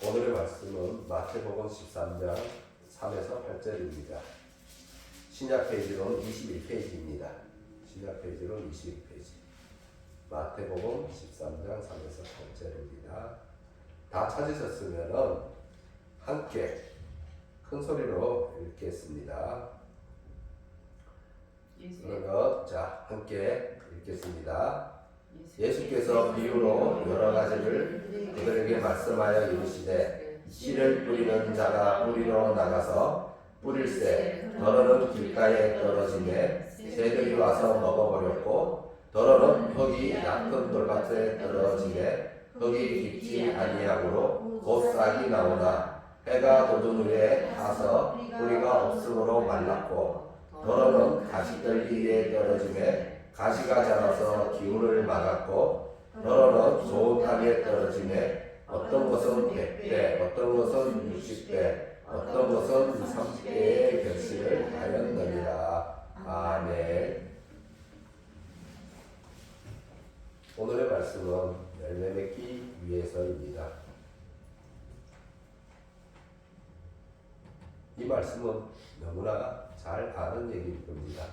오늘의 말씀은 마태복음 13장 3에서 8절입니다. 신약 페이지로는 21페이지입니다. 신약 페이지로는 21페이지. 마태복음 13장 3에서 8절입니다. 다 찾으셨으면 함께 큰 소리로 읽겠습니다. 그러면 함께 읽겠습니다. 예수께서 비유로 여러 가지를 그들에게 말씀하여 이르시되 씨를 뿌리는 자가 뿌리러 나가서 뿌릴새 더러는 길가에 떨어지매 새들이 와서 먹어버렸고 더러는 흙이 얕은 돌밭에 떨어지매 흙이 깊지 아니하므로 곧 싹이 나오나 해가 돋은 후에 타서 뿌리가 없으므로 말랐고 더러는 가시떨기 위에 떨어지매 가시가 자라서 기운을 막았고 더러는 좋은 땅에 떨어지매 어떤 것은 100배 어떤 것은 60배 어떤 것은 30배의 결실을 하였느니라. 아멘. 오늘의 말씀은 열매 맺기 위해서입니다. 이 말씀은 너무나 잘 아는 얘기일 겁니다.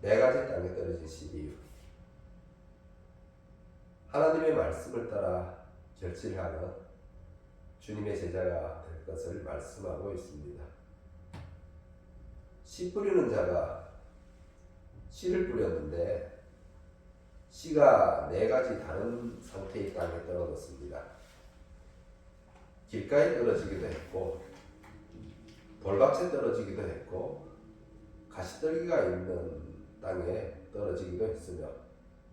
4가지 땅에 떨어진 씨비유. 하나님의 말씀을 따라 결실하는 주님의 제자가 될 것을 말씀하고 있습니다. 씨 뿌리는 자가 씨를 뿌렸는데 씨가 4가지 다른 상태의 땅에 떨어졌습니다. 길가에 떨어지기도 했고 돌밭에 떨어지기도 했고 가시떨기가 있는 땅에 떨어지기도 했으며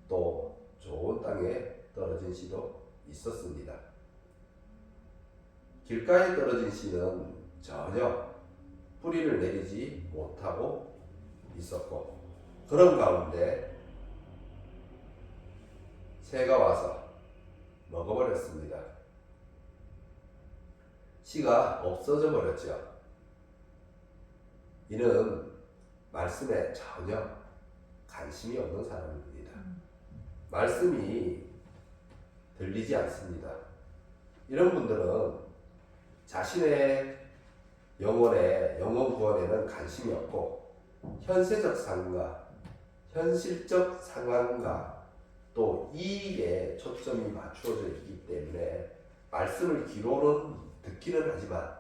또 좋은 땅에 떨어진 씨도 있었습니다. 길가에 떨어진 씨는 전혀 뿌리를 내리지 못하고 있었고 그런 가운데 새가 와서 먹어버렸습니다. 씨가 없어져 버렸죠. 이는 말씀에 전혀 관심이 없는 사람입니다. 말씀이 들리지 않습니다. 이런 분들은 자신의 영혼 구원에는 관심이 없고 현세적 상과 현실적 상황과 또 이익에 초점이 맞추어져 있기 때문에 말씀을 귀로는 듣기는 하지만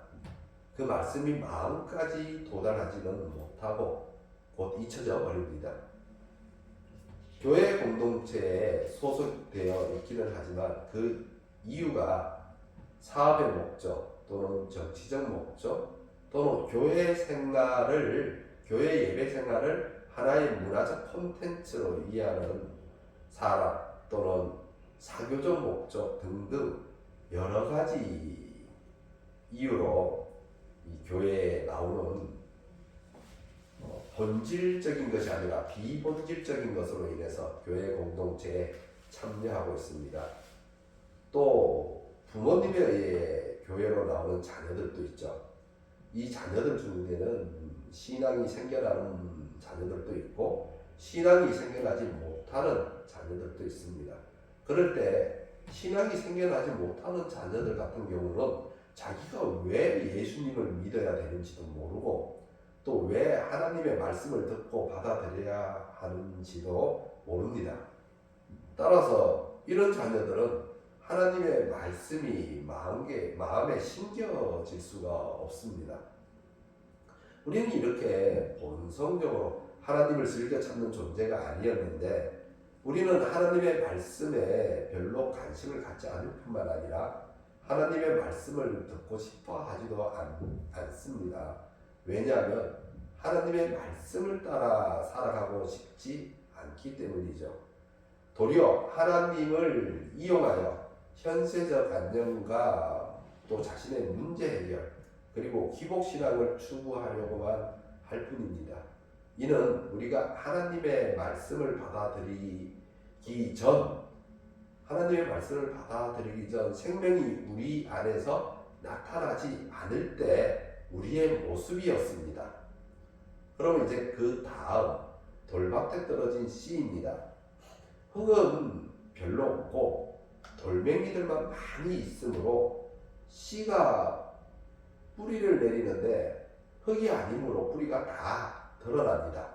그 말씀이 마음까지 도달하지는 못하고 곧 잊혀져 버립니다. 교회 공동체에 소속되어 있기는 하지만 그 이유가 사업의 목적 또는 정치적 목적 또는 교회 예배 생활을 하나의 문화적 콘텐츠로 이해하는 사람 또는 사교적 목적 등등 여러 가지 이유로 이 교회에 나오는 본질적인 것이 아니라 비본질적인 것으로 인해서 교회 공동체에 참여하고 있습니다. 또 부모님에 의해 교회로 나오는 자녀들도 있죠. 이 자녀들 중에는 신앙이 생겨나는 자녀들도 있고 신앙이 생겨나지 못하는 자녀들도 있습니다. 그럴 때 신앙이 생겨나지 못하는 자녀들 같은 경우는 자기가 왜 예수님을 믿어야 되는지도 모르고 또 왜 하나님의 말씀을 듣고 받아들여야 하는지도 모릅니다. 따라서 이런 자녀들은 하나님의 말씀이 마음에 심겨질 수가 없습니다. 우리는 이렇게 본성적으로 하나님을 즐겨 찾는 존재가 아니었는데 우리는 하나님의 말씀에 별로 관심을 갖지 않을 뿐만 아니라 하나님의 말씀을 듣고 싶어 하지도 않습니다. 왜냐하면 하나님의 말씀을 따라 살아가고 싶지 않기 때문이죠. 도리어 하나님을 이용하여 현세적 안정과 또 자신의 문제 해결 그리고 기복신앙을 추구하려고만 할 뿐입니다. 이는 우리가 하나님의 말씀을 받아들이기 전 생명이 우리 안에서 나타나지 않을 때 우리의 모습이었습니다. 그럼 이제 그 다음 돌밭에 떨어진 씨입니다. 흙은 별로 없고 돌멩이들만 많이 있으므로 씨가 뿌리를 내리는데 흙이 아니므로 뿌리가 다 드러납니다.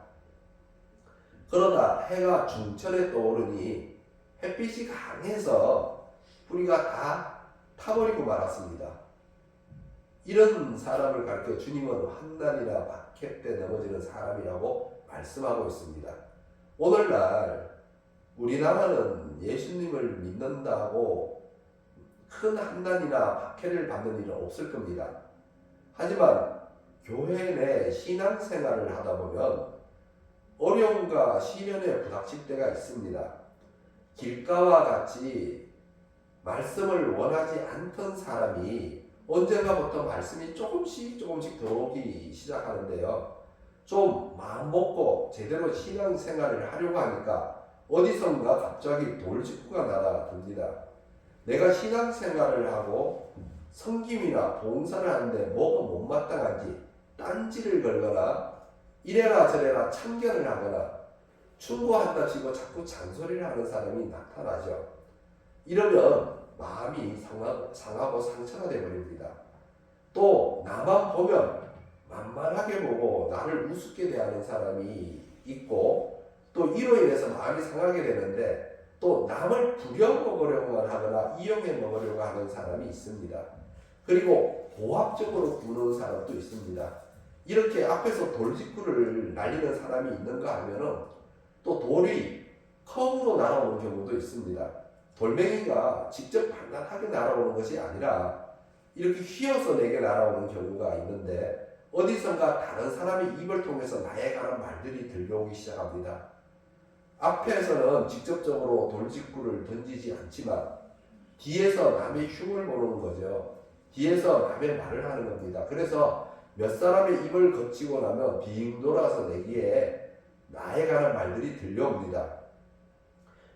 그러다 해가 중천에 떠오르니 햇빛이 강해서 뿌리가 다 타버리고 말았습니다. 이런 사람을 가르쳐 주님은 환난이나 박해 때 넘어지는 사람이라고 말씀하고 있습니다. 오늘날 우리나라는 예수님을 믿는다고 큰 환난이나 박해를 받는 일은 없을 겁니다. 하지만 교회 내 신앙생활을 하다 보면 어려움과 시련에 부닥칠 때가 있습니다. 길가와 같이 말씀을 원하지 않던 사람이 언젠가부터 말씀이 조금씩 들어오기 시작하는데요. 좀 마음 먹고 제대로 신앙생활을 하려고 하니까 어디선가 갑자기 돌직구가 날아듭니다. 내가 신앙생활을 하고 섬김이나 봉사를 하는데 뭐가 못마땅한지 딴지를 걸거나 이래라 저래라 참견을 하거나 충고한다 치고 자꾸 잔소리를 하는 사람이 나타나죠. 이러면 마음이 상하고 상처가 되어버립니다. 또 나만 보면 만만하게 보고 나를 우습게 대하는 사람이 있고 또 이로 인해서 마음이 상하게 되는데 또 남을 부려먹으려고 하거나 이용해 먹으려고 하는 사람이 있습니다. 그리고 고압적으로 구는 사람도 있습니다. 이렇게 앞에서 돌직구를 날리는 사람이 있는가 하면은 또 돌이 컵으로 날아오는 경우도 있습니다. 돌멩이가 직접 단단하게 날아오는 것이 아니라 이렇게 휘어서 내게 날아오는 경우가 있는데 어디선가 다른 사람이 입을 통해서 나에 관한 말들이 들려오기 시작합니다. 앞에서는 직접적으로 돌직구를 던지지 않지만 뒤에서 남의 흉을 보는 거죠. 뒤에서 남의 말을 하는 겁니다. 그래서 몇 사람의 입을 거치고 나면 빙 돌아서 내기에 나에 관한 말들이 들려옵니다.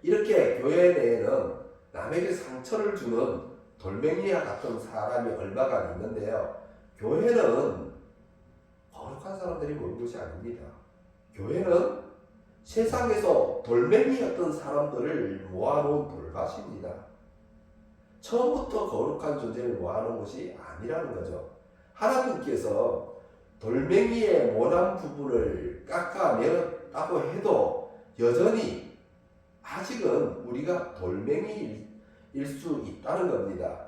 이렇게 교회 내에는 남에게 상처를 주는 돌멩이와 같은 사람이 얼마가 있는데요. 교회는 거룩한 사람들이 모인 것이 아닙니다. 교회는 세상에서 돌멩이였던 사람들을 모아놓은 돌밭입니다. 처음부터 거룩한 존재를 모아놓은 것이 아니라는 거죠. 하나님께서 돌멩이의 모난 부분을 깎아내었다고 해도 여전히 아직은 우리가 돌멩이일 수 있다는 겁니다.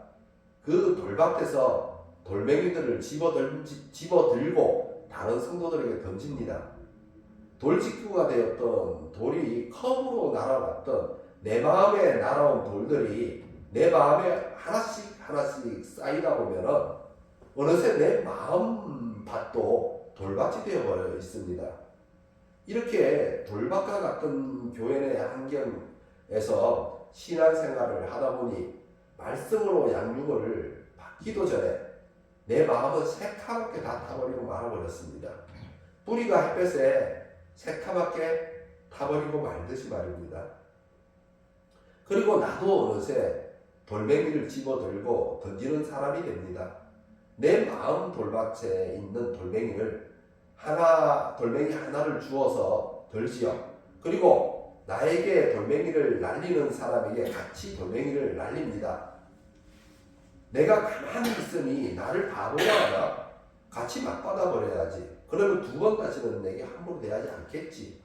그 돌밭에서 돌멩이들을 집어들고 다른 성도들에게 던집니다. 돌직구가 되었던 돌이 컵으로 날아왔던 내 마음에 날아온 돌들이 내 마음에 하나씩 쌓이다 보면은 어느새 내 마음밭도 돌밭이 되어버려 있습니다. 이렇게 돌밭과 같은 교회 내 환경에서 신앙생활을 하다 보니 말씀으로 양육을 받기도 전에 내 마음은 새카맣게 다 타버리고 말아버렸습니다. 뿌리가 햇볕에 새카맣게 타버리고 말듯이 말입니다. 그리고 나도 어느새 돌멩이를 집어들고 던지는 사람이 됩니다. 내 마음 돌밭에 있는 돌멩이 하나를 주어서 덜지요. 그리고 나에게 돌멩이를 날리는 사람에게 같이 돌멩이를 날립니다. 내가 가만히 있으니 나를 바보가 하나 같이 맞받아 버려야지. 그러면 두 번 다시는 내게 함부로 대하지 않겠지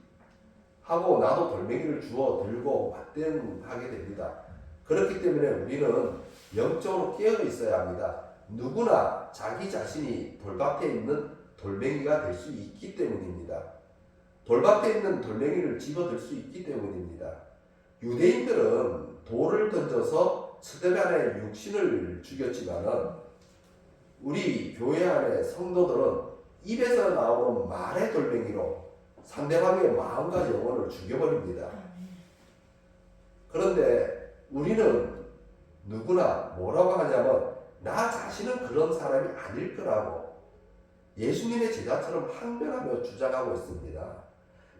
하고 나도 돌멩이를 주워 들고 맞대응하게 됩니다. 그렇기 때문에 우리는 영적으로 깨어 있어야 합니다. 누구나 자기 자신이 돌밭에 있는 돌멩이가 될 수 있기 때문입니다. 돌밭에 있는 돌멩이를 집어들 수 있기 때문입니다. 유대인들은 돌을 던져서 스데반의 육신을 죽였지만은 우리 교회 안의 성도들은 입에서 나오는 말의 돌멩이로 상대방의 마음과 영혼을 죽여버립니다. 그런데 우리는 누구나 뭐라고 하냐면 나 자신은 그런 사람이 아닐 거라고 예수님의 제자처럼 항변하며 주장하고 있습니다.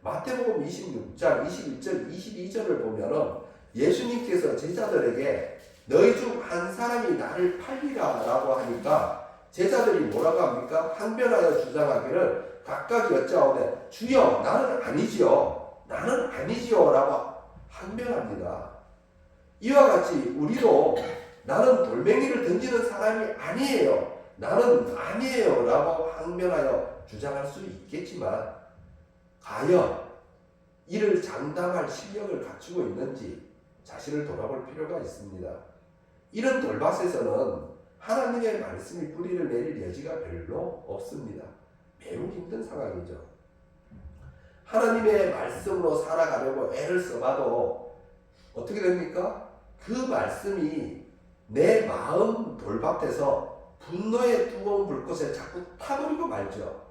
마태복음 26장 21절 22절을 보면은 예수님께서 제자들에게 너희 중 한 사람이 나를 팔리라 라고 하니까 제자들이 뭐라고 합니까? 항변하여 주장하기를 각각 여짜오되 주여 나는 아니지요 라고 항변합니다. 이와 같이 우리도 나는 돌멩이를 던지는 사람이 아니에요. 나는 아니에요. 라고 항변하여 주장할 수 있겠지만 과연 이를 장담할 실력을 갖추고 있는지 자신을 돌아볼 필요가 있습니다. 이런 돌밭에서는 하나님의 말씀이 뿌리를 내릴 여지가 별로 없습니다. 매우 힘든 상황이죠. 하나님의 말씀으로 살아가려고 애를 써봐도 어떻게 됩니까? 그 말씀이 내 마음 돌밭에서 분노의 뜨거운 불꽃에 자꾸 타버리고 말죠.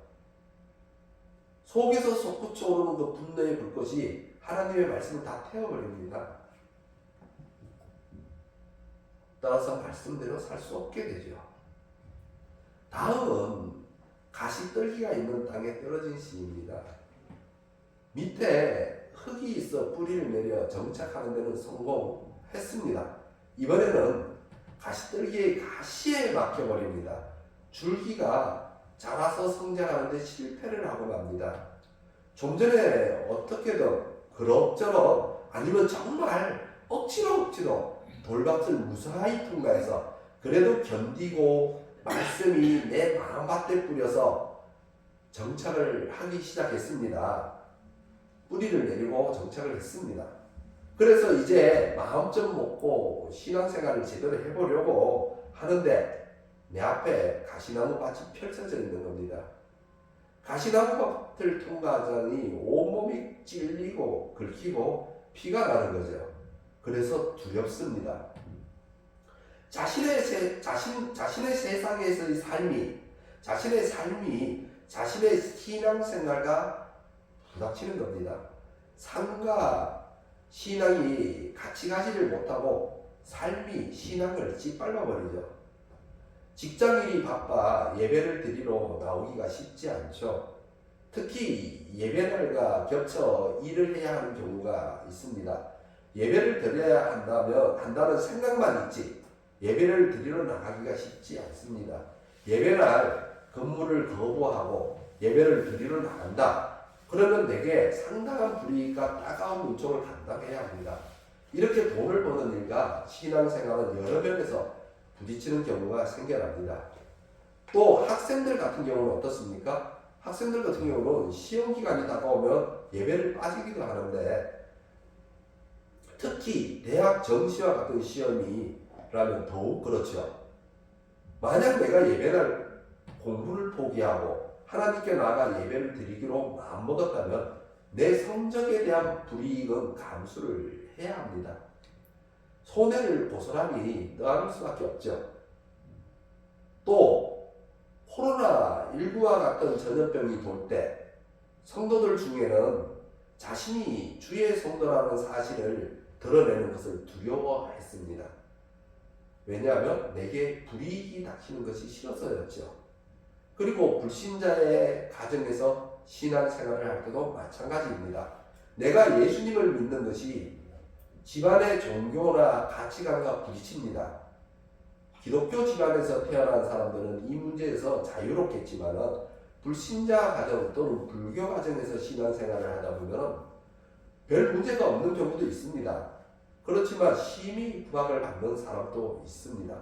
속에서 솟구쳐 오르는 그 분노의 불꽃이 하나님의 말씀을 다 태워버립니다. 따라서 말씀대로 살 수 없게 되죠. 다음은 가시떨기가 있는 땅에 떨어진 시입니다. 밑에 흙이 있어 뿌리를 내려 정착하는 데는 성공했습니다. 이번에는 가시떨기의 가시에 막혀버립니다. 줄기가 자라서 성장하는 데 실패를 하고 맙니다. 좀 전에 어떻게든 그럭저럭 아니면 정말 억지로 돌밭을 무사히 통과해서 그래도 견디고 말씀이 내 마음밭에 뿌려서 정착을 하기 시작했습니다. 뿌리를 내리고 정착을 했습니다. 그래서 이제 마음 좀 먹고 신앙생활을 제대로 해보려고 하는데 내 앞에 가시나무 밭이 펼쳐져 있는 겁니다. 가시나무 밭을 통과하자니 온몸이 찔리고 긁히고 피가 나는 거죠. 그래서 두렵습니다. 자신의 세상에서의 삶이 자신의 신앙생활과 부닥치는 겁니다. 삶과 신앙이 같이 가지를 못하고 삶이 신앙을 짓밟아버리죠. 직장일이 바빠 예배를 드리러 나오기가 쉽지 않죠. 특히 예배날과 겹쳐 일을 해야 하는 경우가 있습니다. 예배를 드려야 한다는 생각만 있지 예배를 드리러 나가기가 쉽지 않습니다. 예배날 근무를 거부하고 예배를 드리러 나간다. 그러면 내게 상당한 불이익과 따가운 은총을 감당해야 합니다. 이렇게 돈을 버는 일과 신앙생활은 여러 면에서 부딪히는 경우가 생겨납니다. 또 학생들 같은 경우는 어떻습니까? 학생들 같은 경우는 시험 기간이 다가오면 예배를 빠지기도 하는데 특히 대학 정시와 같은 시험이라면 더욱 그렇죠. 만약 내가 예배날 공부를 포기하고 하나님께 나아가 예배를 드리기로 마음먹었다면 내 성적에 대한 불이익은 감수를 해야 합니다. 손해를 고스란히 떠안을 수밖에 없죠. 또 코로나19와 같은 전염병이 돌 때 성도들 중에는 자신이 주의 성도라는 사실을 드러내는 것을 두려워했습니다. 왜냐하면 내게 불이익이 닥치는 것이 싫어서였죠. 그리고 불신자의 가정에서 신앙생활을 할 때도 마찬가지입니다. 내가 예수님을 믿는 것이 집안의 종교나 가치관과 부딪힙니다. 기독교 집안에서 태어난 사람들은 이 문제에서 자유롭겠지만 불신자 가정 또는 불교 가정에서 신앙생활을 하다 보면 별 문제가 없는 경우도 있습니다. 그렇지만 심히 구박을 받는 사람도 있습니다.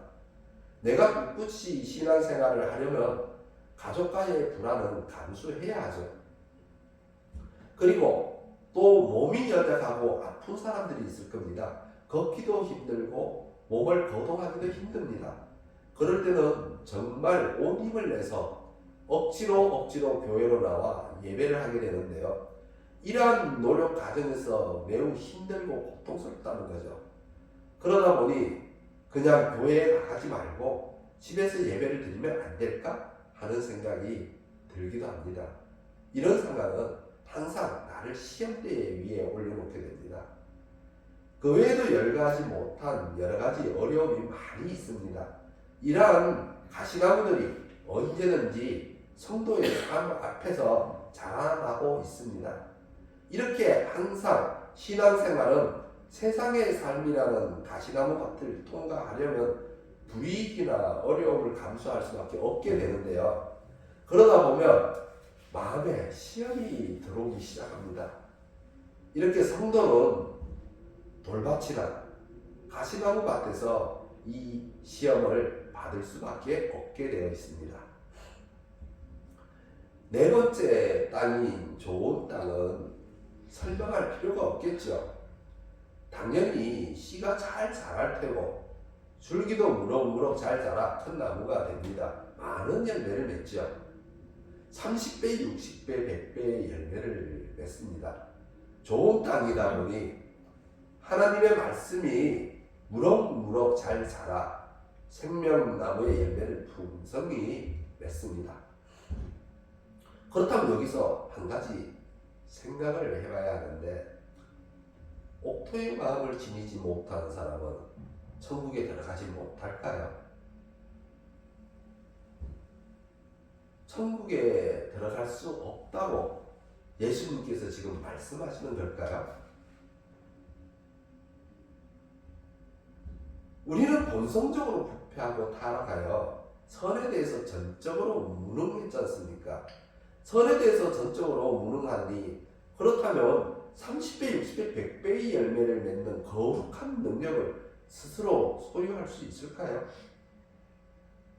내가 꿋꿋이 신앙생활을 하려면 가족과의 불안은 감수해야 하죠. 그리고 또 몸이 연약하고 아픈 사람들이 있을 겁니다. 걷기도 힘들고 몸을 거동하기도 힘듭니다. 그럴 때는 정말 온 힘을 내서 억지로 교회로 나와 예배를 하게 되는데요. 이러한 노력 과정에서 매우 힘들고 고통스럽다는 거죠. 그러다 보니 그냥 교회에 나가지 말고 집에서 예배를 드리면 안 될까 하는 생각이 들기도 합니다. 이런 생각은 항상 나를 시험대에 위에 올려놓게 됩니다. 그 외에도 열거하지 못한 여러 가지 어려움이 많이 있습니다. 이러한 가시나무들이 언제든지 성도의 삶 앞에서 자라나고 있습니다. 이렇게 항상 신앙생활은 세상의 삶이라는 가시나무 밭을 통과하려면 불이익이나 어려움을 감수할 수밖에 없게 되는데요. 그러다 보면 마음에 시험이 들어오기 시작합니다. 이렇게 성도는 돌밭이나 가시나무 밭에서 이 시험을 받을 수밖에 없게 되어 있습니다. 네 번째 땅인 좋은 땅은 설명할 필요가 없겠죠. 당연히 씨가 잘 자랄 테고 줄기도 무럭무럭 잘 자라 큰 나무가 됩니다. 많은 열매를 맺죠. 30배, 60배, 100배의 열매를 맺습니다. 좋은 땅이다 보니 하나님의 말씀이 무럭무럭 잘 자라 생명나무의 열매를 풍성히 맺습니다. 그렇다면 여기서 한 가지 생각을 해봐야 하는데, 옥토의 마음을 지니지 못하는 사람은 천국에 들어가지 못할까요? 천국에 들어갈 수 없다고 예수님께서 지금 말씀하시는 걸까요? 우리는 본성적으로 부패하고 타락하여 선에 대해서 전적으로 무능했지 않습니까? 선에 대해서 전적으로 무능하니 그렇다면 30배, 60배, 100배의 열매를 맺는 거룩한 능력을 스스로 소유할 수 있을까요?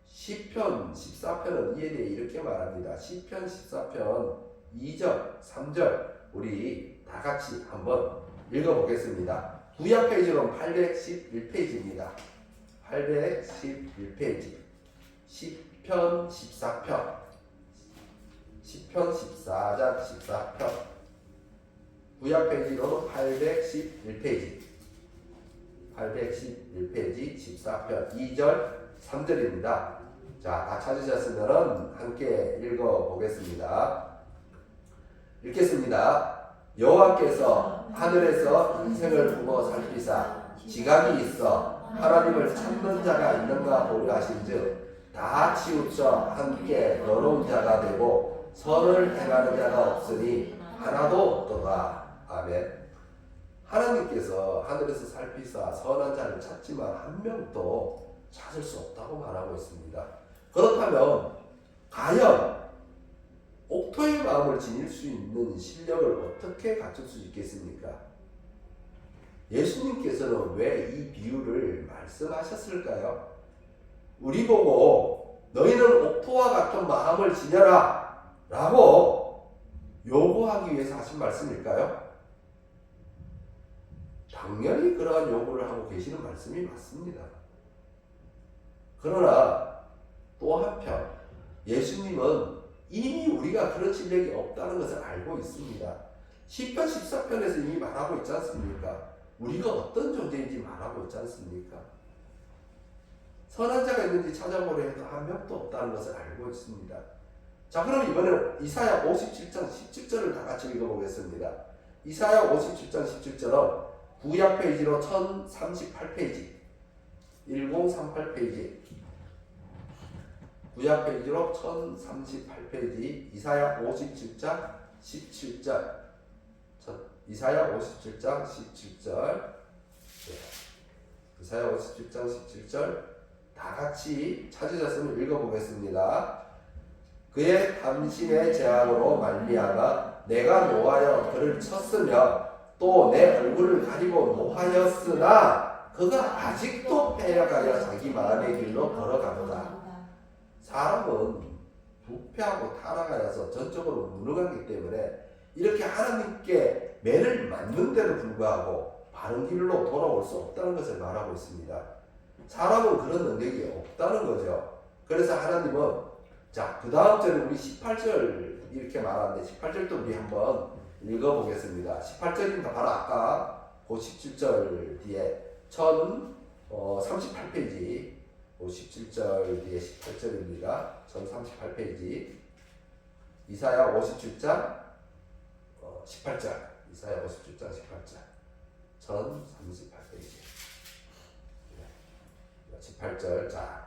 시편 14편은 이에 대해 이렇게 말합니다. 시편 14편 2절, 3절 우리 다 같이 한번 읽어보겠습니다. 구약 페이지로는 811페이지입니다. 811페이지 시편 14편 14장 14편 구약 페이지로는 811페이지 14편 2절 3절입니다. 자, 다 찾으셨으면 함께 읽어보겠습니다. 읽겠습니다. 여호와께서 하늘에서 인생을 보고 살피사 지각이 있어 하나님을 찾는 자가 있는가 보려 하신즉 다 치우쳐 함께 더러운 자가 되고 선을 행하는 자가 없으니 하나도 없도다. 아멘. 하나님께서 하늘에서 살피사 선한 자를 찾지만 한 명도 찾을 수 없다고 말하고 있습니다. 그렇다면 과연 옥토의 마음을 지닐 수 있는 실력을 어떻게 갖출 수 있겠습니까? 예수님께서는 왜 이 비유를 말씀하셨을까요? 우리 보고 너희는 옥토와 같은 마음을 지녀라 라고 요구하기 위해서 하신 말씀일까요? 당연히 그러한 요구를 하고 계시는 말씀이 맞습니다. 그러나 또 한편 예수님은 이미 우리가 그런 실력이 없다는 것을 알고 있습니다. 시편 14편에서 이미 말하고 있지 않습니까? 우리가 어떤 존재인지 말하고 있지 않습니까? 선한 자가 있는지 찾아보려 해도 한 명도 없다는 것을 알고 있습니다. 자, 그럼 이번에 이사야 57장 17절을 다 같이 읽어보겠습니다. 이사야 57장 17절은 구약 페이지로 1038페이지 1038페이지 구약 페이지로 1038페이지 이사야 57장 17절 이사야 57장 17절 이사야 57장 17절 다 같이 찾으셨으면 읽어보겠습니다. 그의 당신의 재앙으로 말미암아 내가 노하여 그를 쳤으며 또 내 얼굴을 가리고 노하였으나 그가 아직도 패역하여 자기 마음의 길로 걸어가도다. 사람은 부패하고 타락하여서 전적으로 무능하기 때문에 이렇게 하나님께 매를 맞는데도 불구하고 바른 길로 돌아올 수 없다는 것을 말하고 있습니다. 사람은 그런 능력이 없다는 거죠. 그래서 하나님은 자, 그 다음 절에 우리 18절 이렇게 말하는데 18절도 우리 한번 읽어보겠습니다. 18절입니다. 바로 아까 그 17절 뒤에 1038페이지 57절 뒤에 18절입니다. 1038페이지 이사야 57장 18절 이사야 57장 18절 1038페이지 18절 자,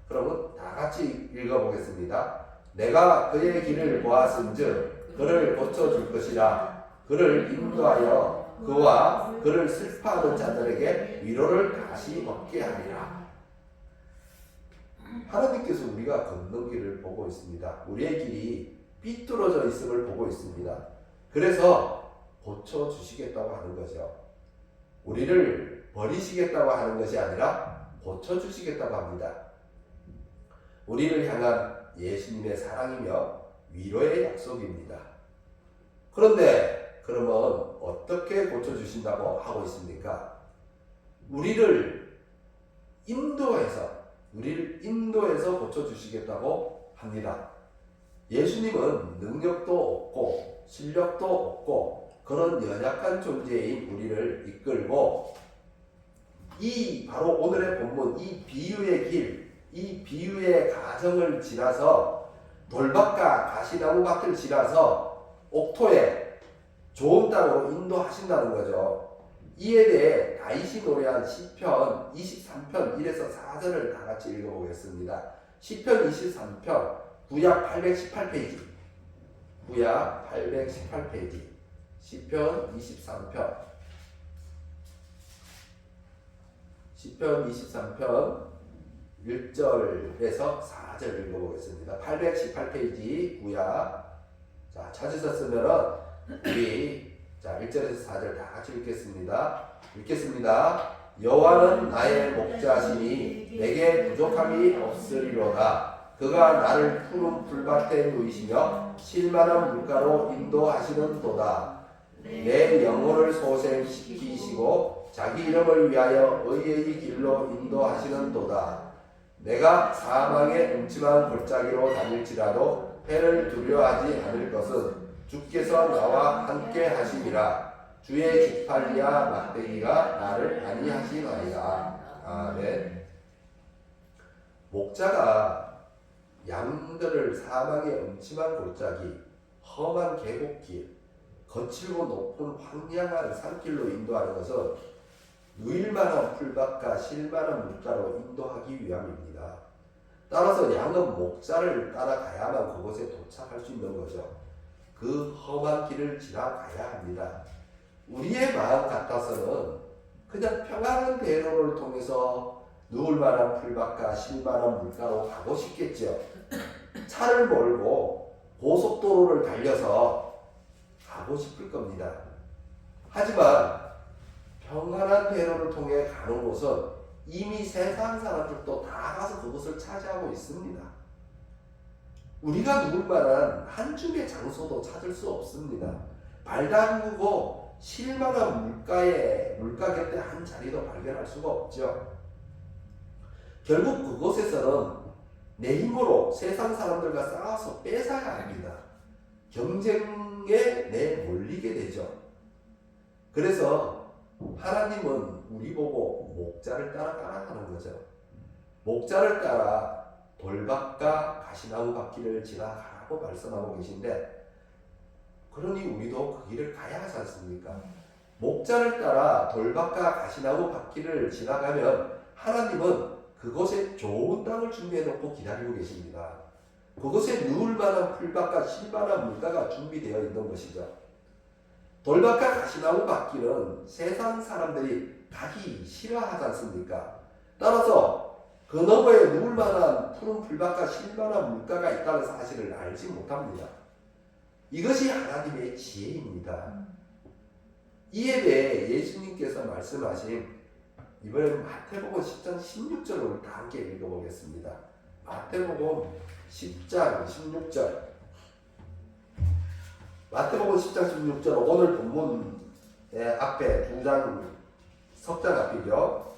그러면 다 같이 읽어보겠습니다. 내가 그의 길을 보았은즉 그를 고쳐줄 것이라. 그를 인도하여 그와 그를 슬퍼하는 자들에게 위로를 다시 얻게 하리라. 하나님께서 우리가 걷는 길을 보고 있습니다. 우리의 길이 삐뚤어져 있음을 보고 있습니다. 그래서 고쳐주시겠다고 하는 거죠. 우리를 버리시겠다고 하는 것이 아니라 고쳐주시겠다고 합니다. 우리를 향한 예수님의 사랑이며 위로의 약속입니다. 그런데 그러면 어떻게 고쳐주신다고 하고 있습니까? 우리를 인도해서 고쳐주시겠다고 합니다. 예수님은 능력도 없고 실력도 없고 그런 연약한 존재인 우리를 이끌고 이 바로 오늘의 본문 이 비유의 길, 이 비유의 가정을 지나서 돌밭과 가시나무 밭을 지나서 옥토에 좋은 땅으로 인도하신다는 거죠. 이에 대해 다윗이 노래한 시편 23편 1에서 4절을 다 같이 읽어보겠습니다. 시편 23편 구약 818페이지 구약 818페이지 시편 23편 시편 23편 1절에서 4절 읽어보겠습니다. 818페이지 구약 자 찾으셨으면은 우리 자 1절에서 4절 다 같이 읽겠습니다. 여호와는 나의 목자시니 내게 부족함이 없으리로다. 그가 나를 푸른 풀밭에 누이시며 쉴만한 물가로 인도하시는도다. 내 영혼을 소생시키시고 자기 이름을 위하여 의의 길로 인도하시는도다. 내가 사망의 음침한 골짜기로 다닐지라도 해를 두려워하지 않을 것은 주께서 나와 함께 하심이라. 주의 지팡이와 막대기가 나를 안위하시나이다. 아멘. 목자가 양들을 사망의 음침한 골짜기, 험한 계곡길, 거칠고 높은 황량한 산길로 인도하는 것은 누일만한 풀밭과 쉴만한 물가로 인도하기 위함입니다. 따라서 양은 목자를 따라가야만 그곳에 도착할 수 있는 거죠. 그 험한 길을 지나가야 합니다. 우리의 마음 같아서는 그냥 평안한 대로를 통해서 누울 만한 풀밭과 쉴 만한 물가로 가고 싶겠죠. 차를 몰고 고속도로를 달려서 가고 싶을 겁니다. 하지만 평안한 대로를 통해 가는 곳은 이미 세상 사람들도 다 가서 그곳을 차지하고 있습니다. 우리가 누울 만한 한 줌의 장소도 찾을 수 없습니다. 발 담그고 쉴 만한 물가 곁에 한 자리도 발견할 수가 없죠. 결국 그곳에서는 내 힘으로 세상 사람들과 싸워서 뺏어야 합니다. 경쟁에 내몰리게 되죠. 그래서 하나님은 우리 보고 목자를 따라가라 하는 거죠. 목자를 따라 돌밭과 가시나무 밭길을 지나가라고 말씀하고 계신데, 그러니 우리도 그 길을 가야 하지 않습니까? 목자를 따라 돌밭과 가시나무 밭길을 지나가면 하나님은 그곳에 좋은 땅을 준비해 놓고 기다리고 계십니다. 그곳에 누울 만한 풀밭과 쉴 만한 물가가 준비되어 있는 것이죠. 돌밭과 가시나무 밭길은 세상 사람들이 가기 싫어하지 않습니까? 따라서 그 너머에 누울 만한 푸른 풀밭과 쉴 만한 물가가 있다는 사실을 알지 못합니다. 이것이 하나님의 지혜입니다. 이에 대해 예수님께서 말씀하신 이번엔 마태복음 10장 16절을 다 함께 읽어보겠습니다. 마태복음 10장 16절. 마태복음 10장 16절 오늘 본문의 앞에 석장 앞이죠.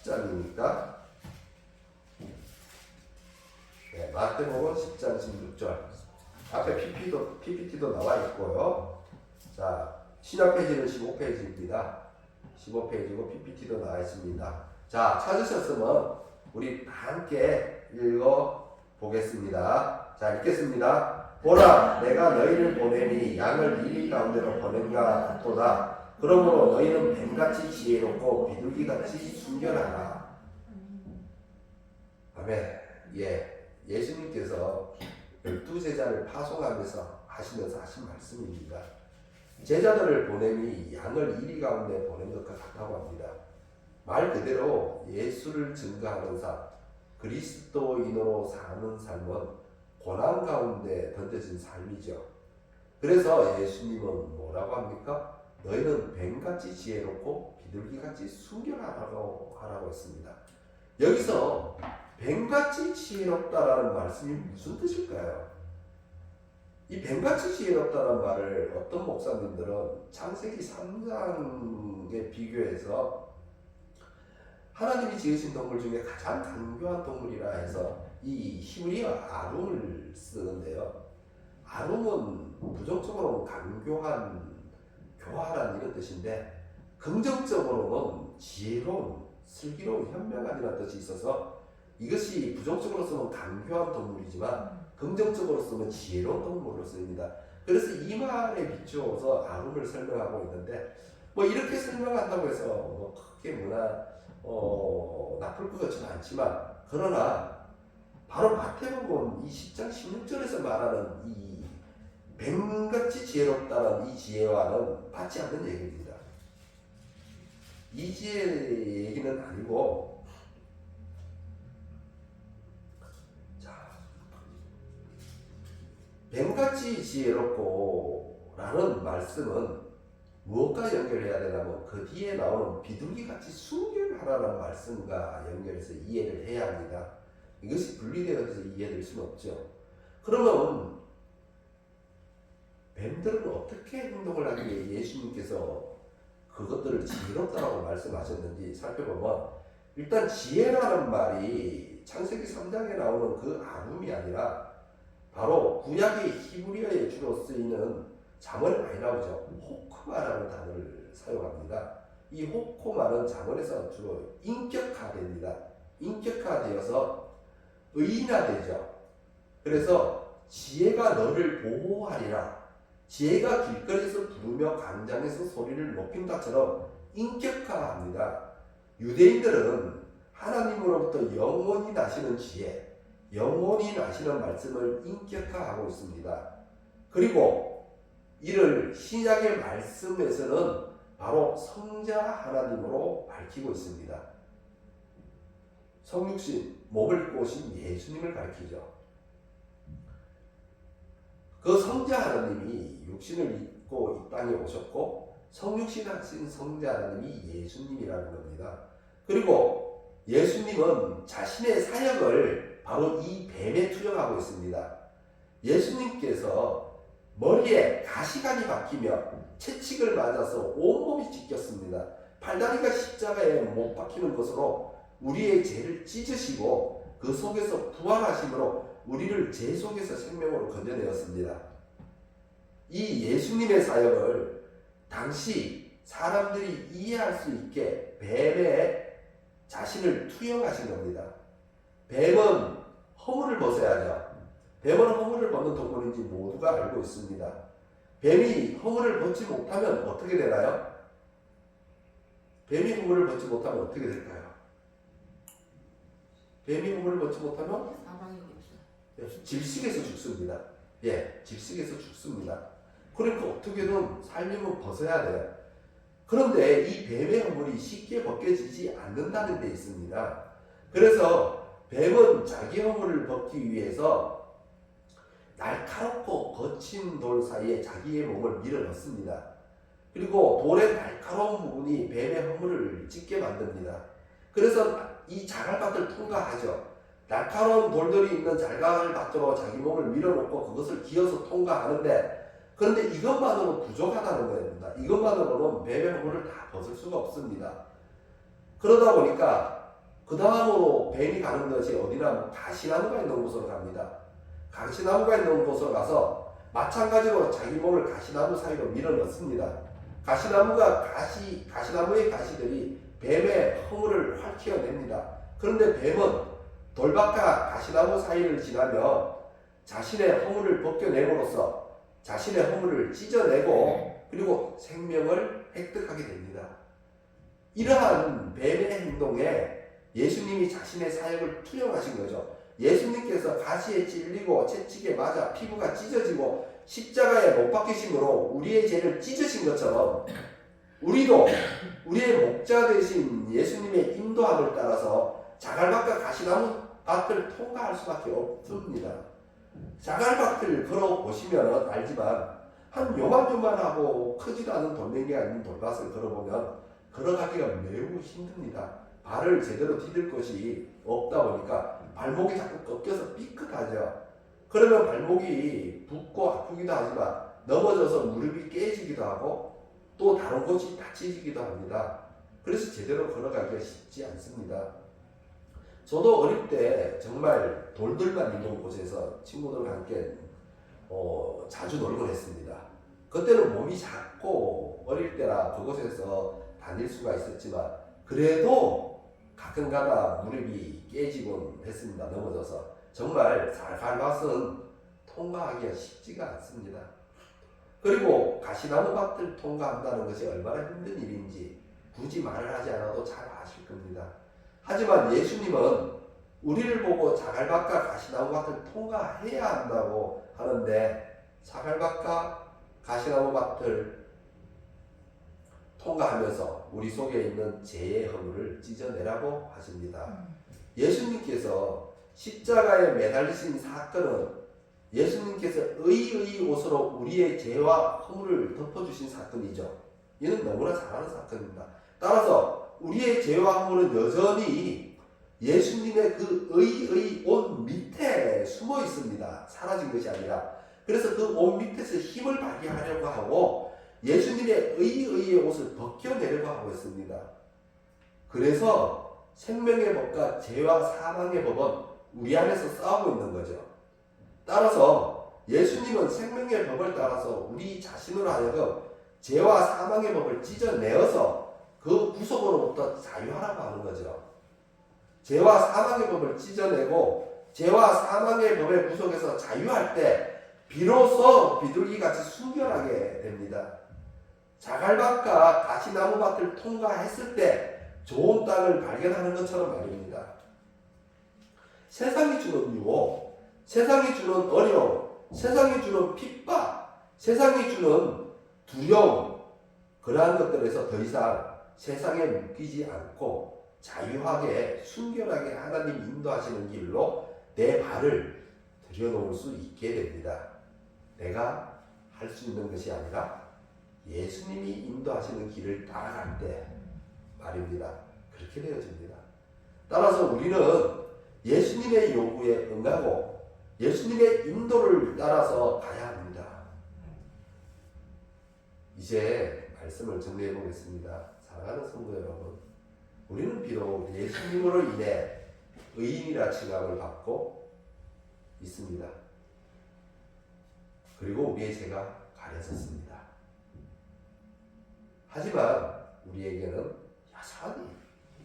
10장이니까 마태복음 10장 16절 앞에 PPT도 나와 있고요. 자, 신약 페이지는 15페이지입니다. 15페이지고 PPT도 나와 있습니다. 자, 찾으셨으면 우리 다 함께 읽어보겠습니다. 자, 읽겠습니다. 보라, 내가 너희를 보내니 양을 이리 가운데로 보낸가 같도다. 그러므로 너희는 뱀같이 지혜롭고 비둘기같이 순결하라. 아멘. 예수님께서 12제자를 파송하면서 하시면서 하신 말씀입니다. 제자들을 보내니 양을 이리 가운데 보낸 것과 같다고 합니다. 말 그대로 예수를 증거하는 삶, 그리스도인으로 사는 삶은 고난 가운데 던져진 삶이죠. 그래서 예수님은 뭐라고 합니까? 너희는 뱀같이 지혜롭고 비둘기같이 순결하라고 했습니다. 여기서 뱀같이 지혜롭다라는 말씀이 무슨 뜻일까요? 이 뱀같이 지혜롭다는 말을 어떤 목사님들은 창세기 3장에 비교해서 하나님이 지으신 동물 중에 가장 강교한 동물이라 해서 이 히브리어 아룸을 쓰는데요. 아룸은 부정적으로는 강교한, 교활한 이런 뜻인데 긍정적으로는 지혜로운, 슬기로운, 현명한이라는 뜻이 있어서 이것이 부정적으로 쓰면 강교한 동물이지만 긍정적으로 쓰면 지혜로운 동물로 쓰입니다. 그래서 이 말에 비추어서 아룸을 설명하고 있는데 뭐 이렇게 설명한다고 해서 뭐 크게 나쁠 것 같지는 않지만 그러나 바로 마태복음 이 10장 16절에서 말하는 이 뱀같이 지혜롭다는 이 지혜와는 받지 않는 얘기입니다. 이 지혜의 얘기는 아니고 뱀같이 지혜롭고 라는 말씀은 무엇과 연결해야 되냐면 그 뒤에 나오는 비둘기같이 순결하라는 말씀과 연결해서 이해를 해야 합니다. 이것이 분리되어서 이해될 수는 없죠. 그러면 뱀들은 어떻게 행동을 하기에 예수님께서 그것들을 지혜롭다고 말씀하셨는지 살펴보면 일단 지혜라는 말이 창세기 3장에 나오는 그 아룸이 아니라 바로 구약의 히브리어에 주로 쓰이는 잠언에 많이 나오죠. 호크마라는 단어를 사용합니다. 이 호크마는 잠언에서 주로 인격화됩니다. 인격화되어서 의인화되죠. 그래서 지혜가 너를 보호하리라. 지혜가 길거리에서 부르며 광장에서 소리를 높인다처럼 인격화합니다. 유대인들은 하나님으로부터 영원히 나시는 지혜, 영원히 나시는 말씀을 인격화하고 있습니다. 그리고 이를 신약의 말씀에서는 바로 성자 하나님으로 밝히고 있습니다. 성육신, 몸을 입고 오신 예수님을 가리키죠. 그 성자 하나님이 육신을 입고 이 땅에 오셨고 성육신하신 성자 하나님이 예수님이라는 겁니다. 그리고 예수님은 자신의 사역을 바로 이 뱀에 투영하고 있습니다. 예수님께서 머리에 가시관이 박히며 채찍을 맞아서 온몸이 찢겼습니다. 팔다리가 십자가에 못 박히는 것으로 우리의 죄를 찢으시고 그 속에서 부활하심으로 우리를 죄 속에서 생명으로 건져내었습니다. 이 예수님의 사역을 당시 사람들이 이해할 수 있게 뱀에 자신을 투영하신 겁니다. 뱀은 허물을 벗어야죠. 뱀은 허물을 벗는 동물인지 모두가 알고 있습니다. 뱀이 허물을 벗지 못하면 어떻게 되나요? 뱀이 허물을 벗지 못하면 어떻게 될까요? 뱀이 허물을 벗지 못하면 질식에서 죽습니다. 예, 질식에서 죽습니다. 그러니까 어떻게든 살려면 벗어야 돼요. 그런데 이 뱀의 허물이 쉽게 벗겨지지 않는다는 데 있습니다. 그래서 뱀은 자기 허물을 벗기 위해서 날카롭고 거친 돌 사이에 자기의 몸을 밀어넣습니다. 그리고 돌의 날카로운 부분이 뱀의 허물을 찢게 만듭니다. 그래서 이 자갈밭을 통과하죠. 날카로운 돌들이 있는 자갈밭으로 자기 몸을 밀어넣고 그것을 기어서 통과하는데 그런데 이것만으로 부족하다는 겁니다. 이것만으로는 뱀의 허물을 다 벗을 수가 없습니다. 그러다 보니까 그 다음으로 뱀이 가는 것이 어디나 가시나무가 있는 곳으로 갑니다. 가시나무가 있는 곳으로 가서 마찬가지로 자기 몸을 가시나무 사이로 밀어넣습니다. 가시나무의 가시들이 뱀의 허물을 활키워냅니다. 그런데 뱀은 돌밭과 가시나무 사이를 지나며 자신의 허물을 벗겨내므로써 자신의 허물을 찢어내고 그리고 생명을 획득하게 됩니다. 이러한 뱀의 행동에 예수님이 자신의 사역을 투영하신 거죠. 예수님께서 가시에 찔리고 채찍에 맞아 피부가 찢어지고 십자가에 못 박히심으로 우리의 죄를 찢으신 것처럼 우리도 우리의 목자 되신 예수님의 인도함을 따라서 자갈밭과 가시나무 밭을 통과할 수밖에 없습니다. 자갈밭을 걸어보시면 알지만 한 요만요만하고 크지도 않은 돌멩이가 있는 돌밭을 걸어보면 걸어가기가 매우 힘듭니다. 발을 제대로 디딜 것이 없다 보니까 발목이 자꾸 꺾여서 삐끗하죠. 그러면 발목이 붓고 아프기도 하지만 넘어져서 무릎이 깨지기도 하고 또 다른 곳이 다치기도 합니다. 그래서 제대로 걸어가기가 쉽지 않습니다. 저도 어릴 때 정말 돌들만 있는 곳에서 친구들과 함께 자주 놀곤 했습니다. 그때는 몸이 작고 어릴 때라 그곳에서 다닐 수가 있었지만 그래도 가끔가다 무릎이 깨지곤 했습니다. 넘어져서 정말 살살밭은 통과하기가 쉽지가 않습니다. 그리고 가시나무 밭을 통과한다는 것이 얼마나 힘든 일인지 굳이 말을 하지 않아도 잘 아실 겁니다. 하지만 예수님은 우리를 보고 자갈밭과 가시나무 밭을 통과해야 한다고 하는데 자갈밭과 가시나무 밭을 통과하면서 우리 속에 있는 죄의 허물을 찢어내라고 하십니다. 예수님께서 십자가에 매달리신 사건은 예수님께서 의의 옷으로 우리의 죄와 허물을 덮어주신 사건이죠. 이는 너무나 잘 아는 사건입니다. 따라서 우리의 죄와 허물은 여전히 예수님의 그 의의 옷 밑에 숨어 있습니다. 사라진 것이 아니라. 그래서 그 옷 밑에서 힘을 발휘하려고 하고 예수님의 의의 옷을 벗겨내려고 하고 있습니다. 그래서 생명의 법과 죄와 사망의 법은 우리 안에서 싸우고 있는 거죠. 따라서 예수님은 생명의 법을 따라서 우리 자신으로 하여금 죄와 사망의 법을 찢어내어서 그 구속으로부터 자유하라고 하는 거죠. 죄와 사망의 법을 찢어내고 죄와 사망의 법의 구속에서 자유할 때 비로소 비둘기같이 순결하게 됩니다. 자갈밭과 가시나무밭을 통과했을 때 좋은 땅을 발견하는 것처럼 말입니다. 세상이 주는 유혹, 세상이 주는 어려움, 세상이 주는 핍박, 세상이 주는 두려움, 그러한 것들에서 더 이상 세상에 묶이지 않고 자유하게 순결하게 하나님 인도하시는 길로 내 발을 들여놓을 수 있게 됩니다. 내가 할 수 있는 것이 아니라 예수님이 인도하시는 길을 따라갈 때 말입니다. 그렇게 되어집니다. 따라서 우리는 예수님의 요구에 응하고 예수님의 인도를 따라서 가야 합니다. 이제 말씀을 정리해 보겠습니다. 사랑하는 성도 여러분, 우리는 비록 예수님으로 인해 의인이라 칭함을 받고 있습니다. 그리고 우리의 죄가 가려졌습니다. 하지만 우리에게는 여전히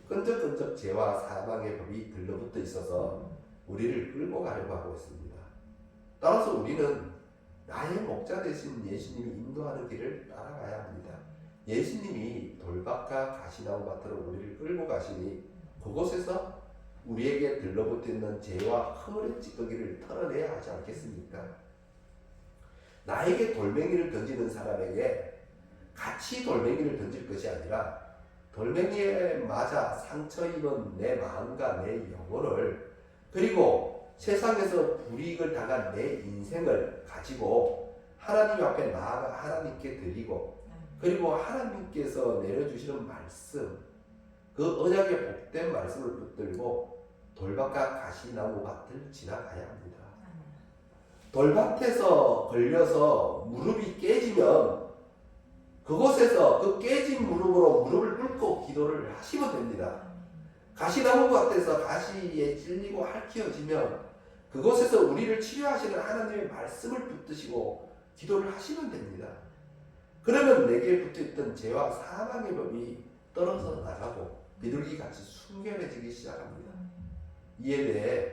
끈적끈적 죄와 사망의 법이 들러붙어 있어서 우리를 끌고 가려고 하고 있습니다. 따라서 우리는 나의 목자 되신 예수님이 인도하는 길을 따라가야 합니다. 예수님이 돌밭과 가시나무 밭으로 우리를 끌고 가시니 그곳에서 우리에게 들러붙어 있는 죄와 허물의 찌꺼기를 털어내야 하지 않겠습니까? 나에게 돌멩이를 던지는 사람에게 같이 돌멩이를 던질 것이 아니라 돌멩이에 맞아 상처 입은 내 마음과 내 영혼을 그리고 세상에서 불이익을 당한 내 인생을 가지고 하나님 앞에 나아가 하나님께 드리고 그리고 하나님께서 내려주시는 말씀 그 언약의 복된 말씀을 붙들고 돌밭과 가시나무 밭을 지나가야 합니다. 돌밭에서 걸려서 무릎이 깨지면 그곳에서 그 깨진 무릎으로 무릎을 꿇고 기도를 하시면 됩니다. 가시나무 밭에서 가시에 찔리고 핥혀지면 그곳에서 우리를 치료하시는 하나님의 말씀을 붙드시고 기도를 하시면 됩니다. 그러면 내게 붙어있던 죄와 사망의 법이 떨어져 나가고 비둘기같이 순결해지기 시작합니다. 이에 대해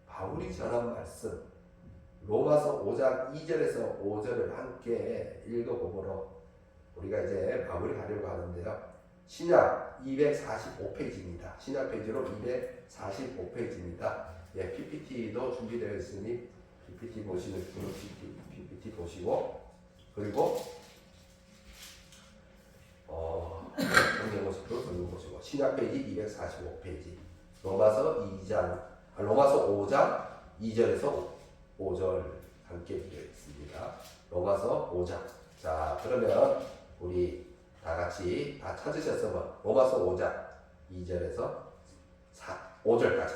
바울이 전한 말씀 로마서 5장 2절에서 5절을 함께 읽어보므로 우리가 이제 마무리하려고 하는데요. 신약 245페이지입니다. 신약 페이지로 245페이지입니다. 예, PPT도 준비되어 있으니 PPT 보시는 분은 PPT 보시고 그리고 성경모습으로 적용보시고 신약 페이지 245페이지 로마서 5장 2절에서 5절 함께 되어 있습니다. 로마서 5장. 자, 그러면 우리 다 같이 다 찾으셨으면 로마서 5장 2절에서 5절까지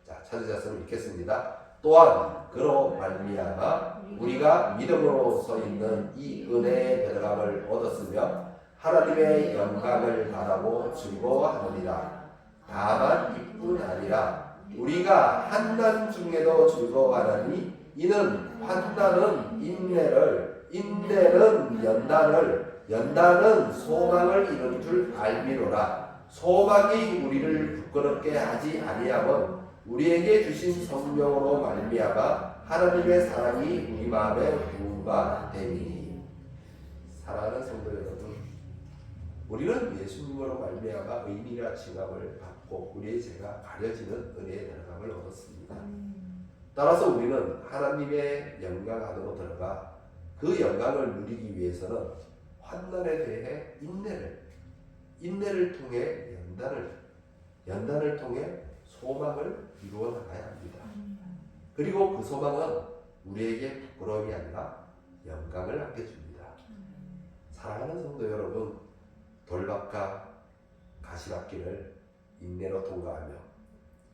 자 찾으셨으면 읽겠습니다. 또한 그로 말미암아 우리가 믿음으로 서 있는 이 은혜의 들어감을 얻었으며 하나님의 영광을 바라고 즐거워하느니라. 다만 이뿐 아니라 우리가 환난 중에도 즐거워하나니 이는 환난은 인내를, 인내는 연단을, 연단은 소망을 이룬 줄 알미로라. 소망이 우리를 부끄럽게 하지 아니하면 우리에게 주신 성령으로 말미암아 하나님의 사랑이 우리 마음에 부음바 되니. 사랑하는 성도 여러분, 우리는 예수님으로 말미암아 의미라 칭함을 받고 우리의 죄가 가려지는 은혜의 들어감을 얻었습니다. 따라서 우리는 하나님의 영광 안으로 들어가 그 영광을 누리기 위해서는 환난에 대해 인내를 통해 연단을 통해 소망을 이루어 나가야 합니다. 그리고 그 소망은 우리에게 부끄러움이 아니라 영광을 안겨줍니다. 사랑하는 성도 여러분, 돌박과 가시밭길을 인내로 통과하며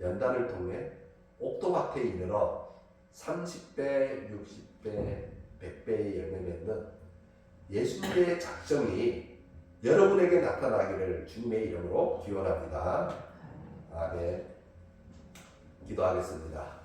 연단을 통해 옥토밭에 이르러 30배, 60배, 100배의 열매 맺는 예수님의 작정이 여러분에게 나타나기를 주님의 이름으로 기원합니다. 아멘. 기도하겠습니다.